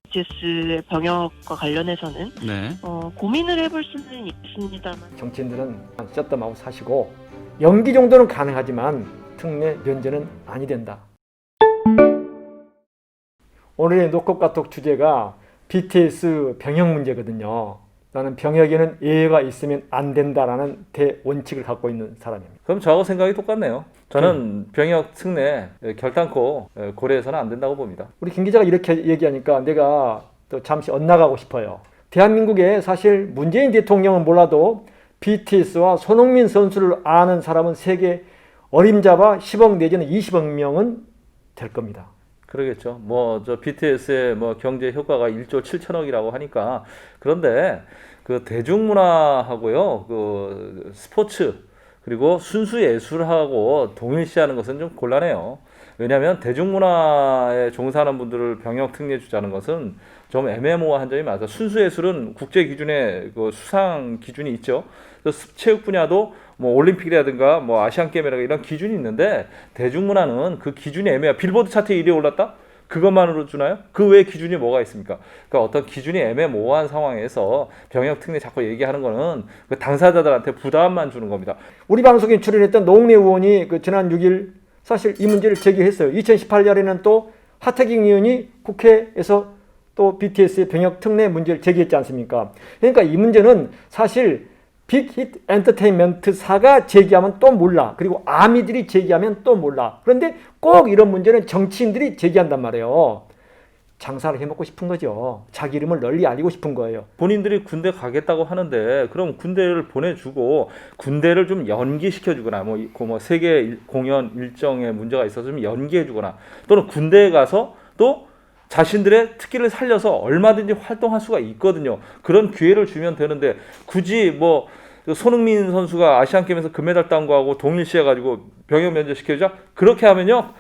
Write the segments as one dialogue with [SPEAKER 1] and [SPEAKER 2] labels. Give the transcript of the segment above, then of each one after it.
[SPEAKER 1] BTS 병역과 관련해서는
[SPEAKER 2] 네.
[SPEAKER 1] 고민을 해볼 수는 있습니다만
[SPEAKER 3] 정치인들은 셧다마웃 사시고 연기 정도는 가능하지만 특례 면제는 아니 된다. 오늘의 노컷카톡 주제가 BTS 병역 문제거든요. 나는 병역에는 예외가 있으면 안 된다라는 대원칙을 갖고 있는 사람입니다.
[SPEAKER 4] 그럼 저하고 생각이 똑같네요. 저는 병역 특례 결단코 고려해서는 안 된다고 봅니다.
[SPEAKER 3] 우리 김 기자가 이렇게 얘기하니까 내가 또 잠시 엇나가고 싶어요. 대한민국에 사실 문재인 대통령은 몰라도 BTS와 손흥민 선수를 아는 사람은 세계 어림잡아 10억 내지는 20억 명은 될 겁니다.
[SPEAKER 4] 그러겠죠. 저 BTS의 경제 효과가 1조 7천억이라고 하니까. 그런데 그 대중문화하고요, 그 스포츠 그리고 순수 예술하고 동일시하는 것은 좀 곤란해요. 왜냐하면 대중문화에 종사하는 분들을 병역 특례 주자는 것은 좀 애매모호한 점이 많아서, 순수 예술은 국제 기준의 그 수상 기준이 있죠. 그래서 체육 분야도 올림픽이라든가 아시안 게임이라든가 이런 기준이 있는데, 대중문화는 그 기준이 애매해요. 빌보드 차트에 1위에 올랐다? 그것만으로 주나요? 그 외에 기준이 뭐가 있습니까? 그러니까 어떤 기준이 애매모호한 상황에서 병역 특례 자꾸 얘기하는 거는 그 당사자들한테 부담만 주는 겁니다.
[SPEAKER 3] 우리 방송에 출연했던 노웅래 의원이 지난 6일 사실 이 문제를 제기했어요. 2018년에는 또 하태경 의원이 국회에서 또 BTS의 병역 특례 문제를 제기했지 않습니까? 그러니까 이 문제는 사실 빅히트 엔터테인먼트사가 제기하면 또 몰라. 그리고 아미들이 제기하면 또 몰라. 그런데 꼭 이런 문제는 정치인들이 제기한단 말이에요. 장사를 해먹고 싶은 거죠. 자기 이름을 널리 알리고 싶은 거예요.
[SPEAKER 4] 본인들이 군대 가겠다고 하는데, 그럼 군대를 보내주고 군대를 좀 연기시켜주거나 세계 공연 일정에 문제가 있어서 좀 연기해주거나, 또는 군대에 가서 또 자신들의 특기를 살려서 얼마든지 활동할 수가 있거든요. 그런 기회를 주면 되는데, 굳이 손흥민 선수가 아시안게임에서 금메달 딴 거하고 동일시해가지고 병역 면제시켜주자? 그렇게 하면요,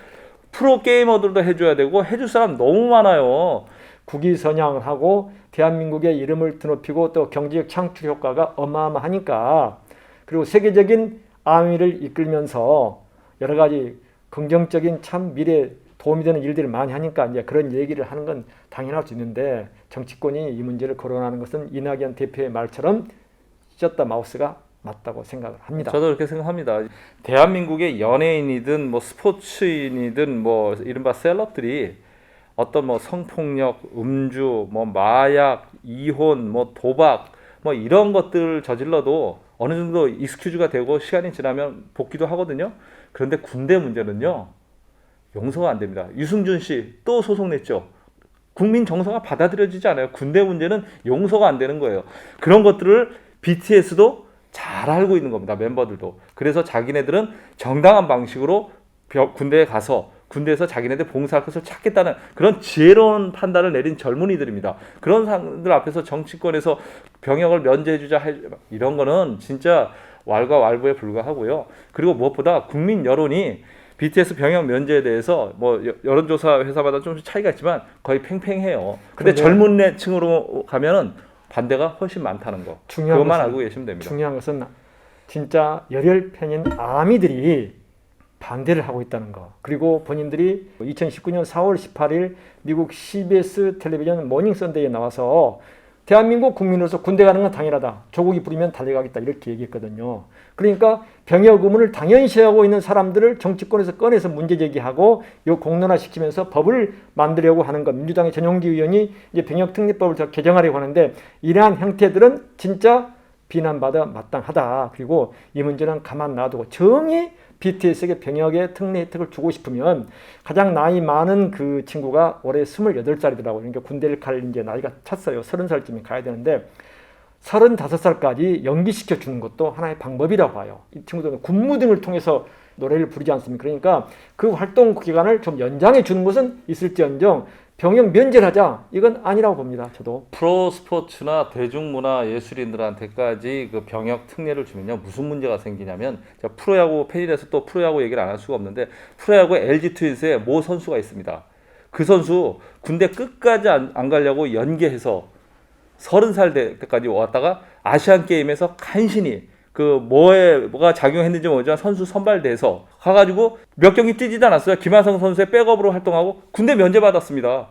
[SPEAKER 4] 프로 게이머들도 해줘야 되고 해줄 사람 너무 많아요.
[SPEAKER 3] 국위선양을 하고 대한민국의 이름을 드높이고 또 경제적 창출 효과가 어마어마하니까, 그리고 세계적인 아미를 이끌면서 여러 가지 긍정적인 참 미래에 도움이 되는 일들을 많이 하니까 이제 그런 얘기를 하는 건 당연할 수 있는데, 정치권이 이 문제를 거론하는 것은 이낙연 대표의 말처럼 셧다마우스가 맞다고 생각을 합니다.
[SPEAKER 4] 저도 그렇게 생각합니다. 대한민국의 연예인이든 스포츠인이든 이른바 셀럽들이 어떤 성폭력, 음주, 마약, 이혼, 도박 이런 것들 저질러도 어느 정도 익스큐즈가 되고 시간이 지나면 복귀도 하거든요. 그런데 군대 문제는요, 용서가 안 됩니다. 유승준 씨 또 소송 냈죠. 국민 정서가 받아들여지지 않아요. 군대 문제는 용서가 안 되는 거예요. 그런 것들을 BTS도 잘 알고 있는 겁니다. 멤버들도. 그래서 자기네들은 정당한 방식으로 군대에 가서 군대에서 자기네들 봉사할 것을 찾겠다는 그런 지혜로운 판단을 내린 젊은이들입니다. 그런 사람들 앞에서 정치권에서 병역을 면제해주자 이런 거는 진짜 왈가왈부에 불과하고요. 그리고 무엇보다 국민 여론이 BTS 병역 면제에 대해서 여론조사 회사마다 좀 차이가 있지만 거의 팽팽해요. 근데 젊은 층으로 가면은 반대가 훨씬 많다는 거. 그것만 알고 계시면 됩니다.
[SPEAKER 3] 중요한 것은 진짜 열혈 팬인 아미들이 반대를 하고 있다는 거. 그리고 본인들이 2019년 4월 18일 미국 CBS 텔레비전 모닝 선데이에 나와서 대한민국 국민으로서 군대 가는 건 당연하다. 조국이 부리면 달려가겠다. 이렇게 얘기했거든요. 그러니까 병역 의무를 당연시하고 있는 사람들을 정치권에서 꺼내서 문제 제기하고 이 공론화시키면서 법을 만들려고 하는 것. 민주당의 전용기 의원이 이제 병역 특례법을 더 개정하려고 하는데, 이러한 형태들은 진짜 비난받아 마땅하다. 그리고 이 문제는 가만 놔두고 정의 BTS에게 병역의 특례 혜택을 주고 싶으면, 가장 나이 많은 그 친구가 올해 28살이더라고요. 그러니까 군대를 갈 이제 나이가 찼어요. 30살쯤에 가야 되는데 35살까지 연기시켜 주는 것도 하나의 방법이라고 봐요. 이 친구들은 군무 등을 통해서 노래를 부르지 않습니까? 그러니까 그 활동 기간을 좀 연장해 주는 것은 있을지언정 병역 면제를 하자, 이건 아니라고 봅니다. 저도.
[SPEAKER 4] 프로 스포츠나 대중문화 예술인들한테까지 그 병역 특례를 주면요, 무슨 문제가 생기냐면, 제가 프로야구 팬이라서 또 프로야구 얘기를 안 할 수가 없는데, 프로야구 LG 트윈스에 모 선수가 있습니다. 그 선수 군대 끝까지 안 가려고 연계해서 30살 때까지 왔다가 아시안 게임에서 간신히 뭐가 작용했는지 모르지만 선수 선발돼서 가가지고 몇 경기 뛰지도 않았어요. 김하성 선수의 백업으로 활동하고 군대 면제받았습니다.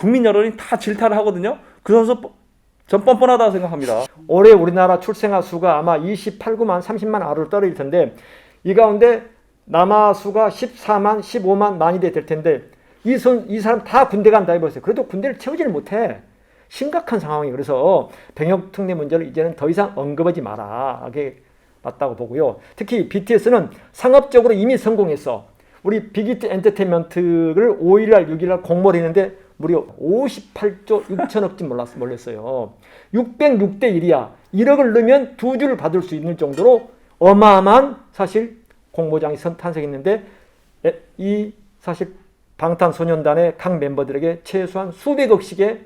[SPEAKER 4] 국민 여론이 다 질타를 하거든요. 그 선수 전 뻔뻔하다고 생각합니다.
[SPEAKER 3] 올해 우리나라 출생아 수가 아마 28구만 30만 아래로 떨어질 텐데 이 가운데 남아 수가 14만 15만 만이 될 텐데 이 사람 다 군대 간다 해보세요. 그래도 군대를 채우지를 못해. 심각한 상황이에요. 그래서 병역 특례 문제를 이제는 더 이상 언급하지 마라. 이게 맞다고 보고요. 특히 BTS는 상업적으로 이미 성공했어. 우리 빅히트 엔터테인먼트를 5일날 6일날 공모를 했는데 무려 58조 6천억쯤 몰렸어요. 606대 1이야. 1억을 넣으면 2주를 받을 수 있는 정도로 어마어마한 사실 공모장이 탄생했는데 이 사실 방탄소년단의 각 멤버들에게 최소한 수백억씩의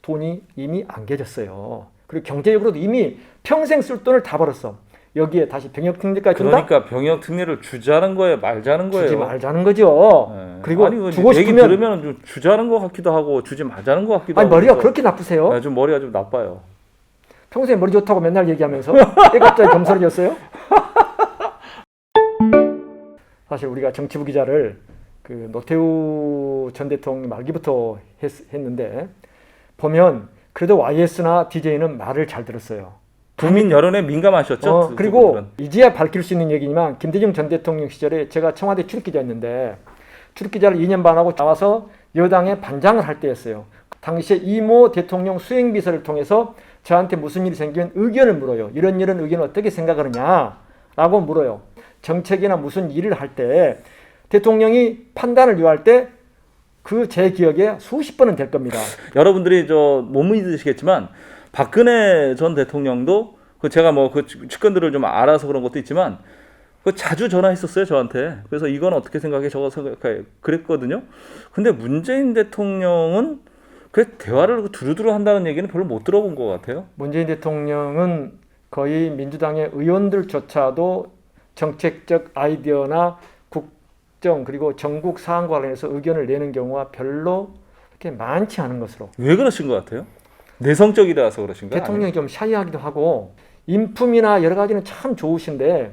[SPEAKER 3] 돈이 이미 안겨졌어요. 그리고 경제적으로도 이미 평생 쓸 돈을 다 벌었어. 여기에 다시 병역 특례까지 준다?
[SPEAKER 4] 그러니까 병역 특례를 주자는 거예요, 말자는 거예요.
[SPEAKER 3] 주지 말자는 거죠.
[SPEAKER 4] 네.
[SPEAKER 3] 그리고
[SPEAKER 4] 아니,
[SPEAKER 3] 주고
[SPEAKER 4] 얘기
[SPEAKER 3] 싶으면
[SPEAKER 4] 들으면 좀 주자는 것 같기도 하고 주지 말자는 것 같기도
[SPEAKER 3] 아니
[SPEAKER 4] 하고.
[SPEAKER 3] 머리가
[SPEAKER 4] 그래서
[SPEAKER 3] 그렇게 나쁘세요?
[SPEAKER 4] 네, 좀 머리가 좀 나빠요.
[SPEAKER 3] 평소에 머리 좋다고 맨날 얘기하면서 왜 갑자기 겸손해졌어요? 사실 우리가 정치부 기자를 그 노태우 전 대통령 말기부터 했는데 보면 그래도 YS나 DJ는 말을 잘 들었어요.
[SPEAKER 4] 국민 여론에 민감하셨죠?
[SPEAKER 3] 그리고
[SPEAKER 4] 그분들은.
[SPEAKER 3] 이제야 밝힐 수 있는 얘기지만 김대중 전 대통령 시절에 제가 청와대 출입기자였는데 출입기자를 2년 반 하고 나와서 여당에 반장을 할 때였어요. 당시에 이모 대통령 수행비서를 통해서 저한테 무슨 일이 생기면 의견을 물어요. 이런 의견을 어떻게 생각하느냐라고 물어요. 정책이나 무슨 일을 할 때 대통령이 판단을 요할 때 그 제 기억에 수십 번은 될 겁니다.
[SPEAKER 4] 여러분들이 못 믿으시겠지만 박근혜 전 대통령도 그 제가 뭐 그 측근들을 좀 알아서 그런 것도 있지만 그 자주 전화했었어요 저한테. 그래서 이건 어떻게 생각해? 저거 생각해? 그랬거든요. 근데 문재인 대통령은 그 대화를 두루두루 한다는 얘기는 별로 못 들어본 것 같아요.
[SPEAKER 3] 문재인 대통령은 거의 민주당의 의원들조차도 정책적 아이디어나 국정 그리고 전국 사안과 관련해서 의견을 내는 경우가 별로 그렇게 많지 않은 것으로.
[SPEAKER 4] 왜 그러신 것 같아요? 내성적이라서 그러신가요?
[SPEAKER 3] 대통령이 좀 샤이하기도 하고 인품이나 여러 가지는 참 좋으신데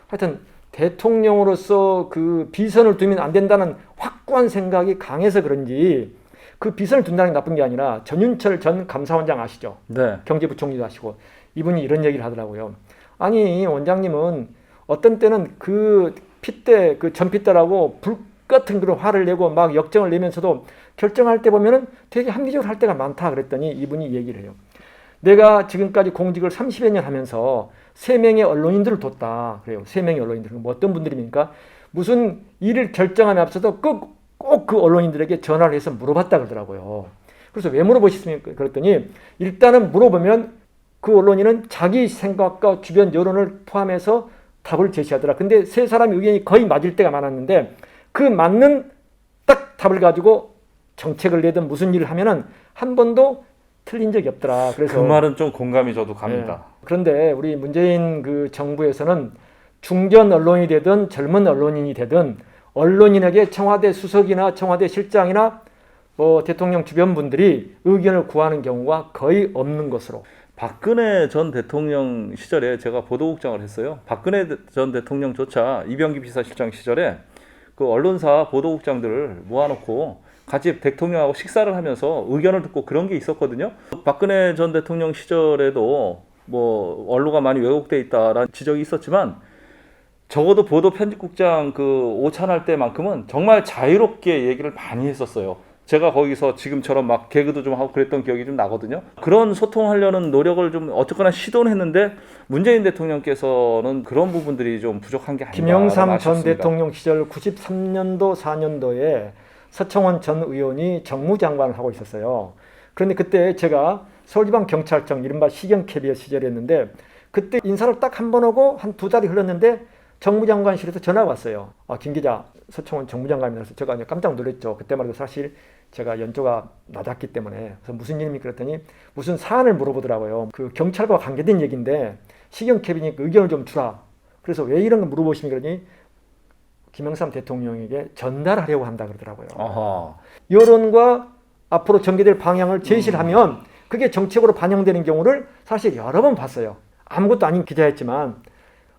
[SPEAKER 3] 하여튼 대통령으로서 그 비선을 두면 안 된다는 확고한 생각이 강해서 그런지 그 비선을 둔다는 게 나쁜 게 아니라 전윤철 전 감사원장 아시죠?
[SPEAKER 4] 네.
[SPEAKER 3] 경제부총리도 하시고 이분이 이런 얘기를 하더라고요. 아니 원장님은 어떤 때는 그 핏대 그 전핏대라고 불 같은 그런 화를 내고 막 역정을 내면서도 결정할 때 보면은 되게 합리적으로 할 때가 많다 그랬더니 이분이 얘기를 해요. 내가 지금까지 공직을 30여 년 하면서 3명의 언론인들을 뒀다 그래요. 3명의 언론인들. 뭐 어떤 분들입니까? 무슨 일을 결정함에 앞서서 꼭 그 언론인들에게 전화를 해서 물어봤다 그러더라고요. 그래서 왜 물어보셨습니까? 그랬더니 일단은 물어보면 그 언론인은 자기 생각과 주변 여론을 포함해서 답을 제시하더라. 근데 세 사람의 의견이 거의 맞을 때가 많았는데 그 맞는 딱 답을 가지고 정책을 내든 무슨 일을 하면은 한 번도 틀린 적이 없더라. 그래서
[SPEAKER 4] 그 말은 좀 공감이 저도 갑니다.
[SPEAKER 3] 네. 그런데 우리 문재인 그 정부에서는 중견 언론이 되든 젊은 언론인이 되든 언론인에게 청와대 수석이나 청와대 실장이나 뭐 대통령 주변 분들이 의견을 구하는 경우가 거의 없는 것으로.
[SPEAKER 4] 박근혜 전 대통령 시절에 제가 보도국장을 했어요. 박근혜 전 대통령조차 이병기 비서실장 시절에 그 언론사 보도국장들을 모아놓고 같이 대통령하고 식사를 하면서 의견을 듣고 그런 게 있었거든요. 박근혜 전 대통령 시절에도 뭐 언로가 많이 왜곡돼 있다라는 지적이 있었지만 적어도 보도 편집국장 그 오찬할 때만큼은 정말 자유롭게 얘기를 많이 했었어요. 제가 거기서 지금처럼 막 개그도 좀 하고 그랬던 기억이 좀 나거든요. 그런 소통하려는 노력을 좀 어쨌거나 시도는 했는데 문재인 대통령께서는 그런 부분들이 좀 부족한 게 아닌가.
[SPEAKER 3] 김영삼 전 대통령 시절 93년도 4년도에 서청원 전 의원이 정무장관을 하고 있었어요. 그런데 그때 제가 서울지방경찰청 이른바 시경 캐비어 시절이었는데 그때 인사를 딱 한 번 하고 한 2달이 흘렀는데 정무장관실에서 전화가 왔어요. 김 기자, 서청원 정무장관이라서 제가 깜짝 놀랐죠. 그때 말도 사실 제가 연조가 낮았기 때문에. 그래서 무슨 일입니까? 그랬더니 무슨 사안을 물어보더라고요. 그 경찰과 관계된 얘기인데 시경 캐비니 의견을 좀 주라. 그래서 왜 이런 거 물어보십니까? 그러니 김영삼 대통령에게 전달하려고 한다 그러더라고요.
[SPEAKER 4] 아하.
[SPEAKER 3] 여론과 앞으로 전개될 방향을 제시를 하면 그게 정책으로 반영되는 경우를 사실 여러 번 봤어요. 아무것도 아닌 기자였지만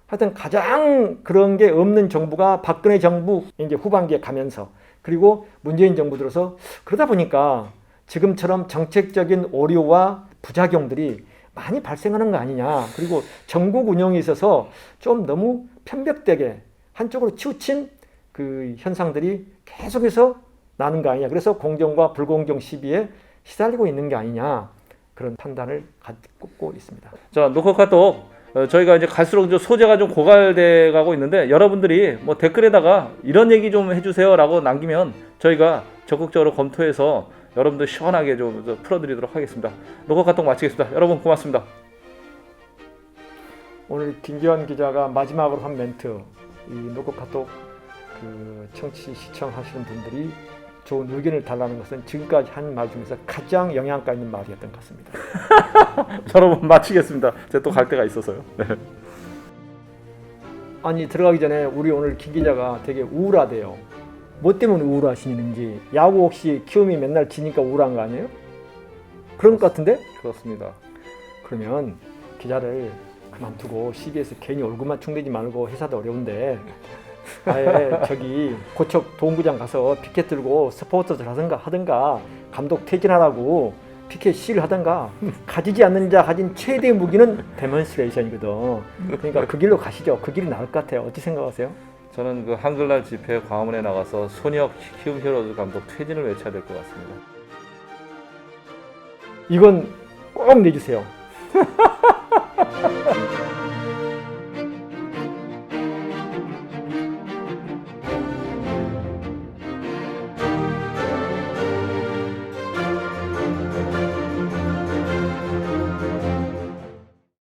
[SPEAKER 3] 하여튼 가장 그런 게 없는 정부가 박근혜 정부 이제 후반기에 가면서 그리고 문재인 정부 들어서 그러다 보니까 지금처럼 정책적인 오류와 부작용들이 많이 발생하는 거 아니냐. 그리고 전국 운영에 있어서 좀 너무 편벽되게 한쪽으로 치우친 그 현상들이 계속해서 나는 거 아니냐. 그래서 공정과 불공정 시비에 시달리고 있는 게 아니냐. 그런 판단을 갖고 있습니다.
[SPEAKER 4] 자, 노컷카톡 저희가 이제 갈수록 좀 소재가 좀 고갈돼 가고 있는데 여러분들이 뭐 댓글에다가 이런 얘기 좀 해주세요라고 남기면 저희가 적극적으로 검토해서 여러분들 시원하게 좀 풀어드리도록 하겠습니다. 노컷카톡 마치겠습니다. 여러분 고맙습니다.
[SPEAKER 3] 오늘 김기환 기자가 마지막으로 한 멘트, 이 노컷카톡 그 청취 시청하시는 분들이 좋은 의견을 달라는 것은 지금까지 한 말 중에서 가장 영향가 있는 말이었던 것 같습니다.
[SPEAKER 4] 여러분 마치겠습니다. 제가 또 갈 데가 있어서요. 네.
[SPEAKER 3] 아니 들어가기 전에 우리 오늘 김 기자가 되게 우울하대요. 뭐 때문에 우울하시는지. 야구 혹시 키움이 맨날 지니까 우울한 거 아니에요? 그런 것 같은데?
[SPEAKER 4] 그렇습니다.
[SPEAKER 3] 그러면 기자를 그만두고 CBS 괜히 얼굴만 충대지 말고 회사도 어려운데 아예 저기 고척 동구장 가서 피켓 들고 스포츠를 하든가 감독 퇴진하라고 피켓 시위를 하든가. 가지지 않는 자 가진 최대의 무기는 데몬스트레이션이거든. 그러니까 그 길로 가시죠. 그 길이 나을 것 같아요. 어떻게 생각하세요?
[SPEAKER 4] 저는 그 한글날 집회 광화문에 나가서 손혁 키움 히어로즈 감독 퇴진을 외쳐야 될 것 같습니다.
[SPEAKER 3] 이건 꼭 내주세요.